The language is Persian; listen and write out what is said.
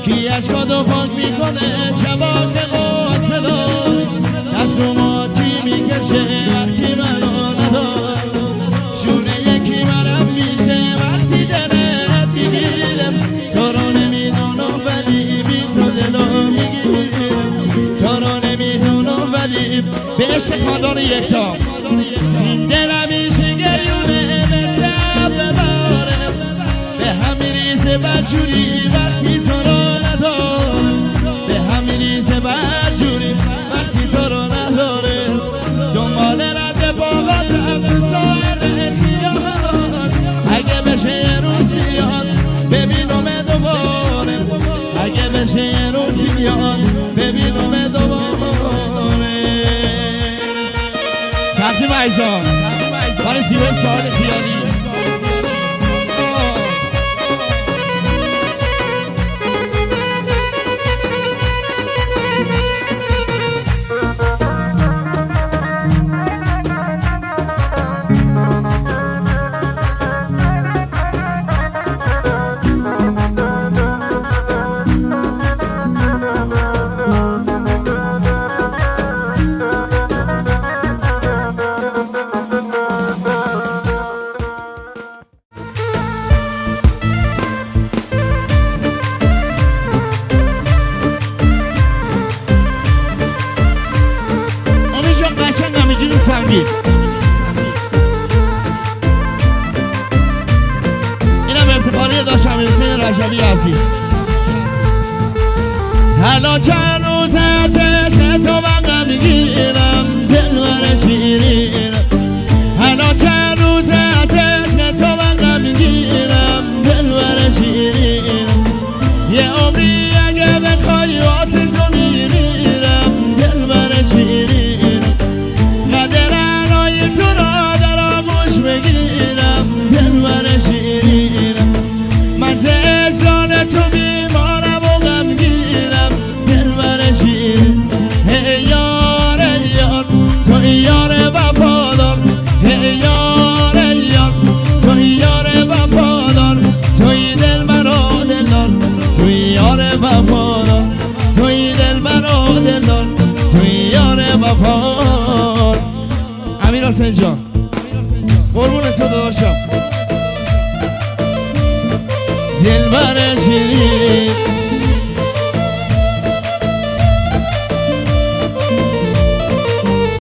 کی اشکادو پاک میکنه چواک قاصدا دست رو ما کی میکشه وقتی منو ندار شونه یکی مرم میشه وقتی دلت میگیرم تو رو نمیدونم ولی بی تو دلو میگیرم تو رو نمیدونم ولی به عشق خاندان یکتا این دلم میشه گریونه مثل بباره به هم میریزه بدجوری وقتی تو رو ندارم به هم میریزه بدجوری وقتی تو رو نداره دنبال رد باقاتم تو ساعت اختیار اگه بشه یه روز بیاد ببینم دوباره اگه بشه یه روز بیاد ببینم دوباره تقدیم عیزان برای زیبای سال خیالی سنگی اینم افتخاری داشت امیرحسین رجبی عزیز الان چند روز از عشق تو من میگیرم دلبر شیرینم الان چند روز از عشق تو من میگیرم دلبر شیرینم یه عمری اگه بخوای واسه تو میمیرم دلبر شیرینم بگیرم دلبر شیرینم من زشان تو بیمارم و غمگینم دلبر شیرین ای یار ای یار تو یار وفادار ای یار ای یار تو یار وفادار توی دل مرا دلدار توی یار وفادار توی دل مرا دلدار توی یار وفادار امیرحسین جان قربون تو داشتم دلبر شیرین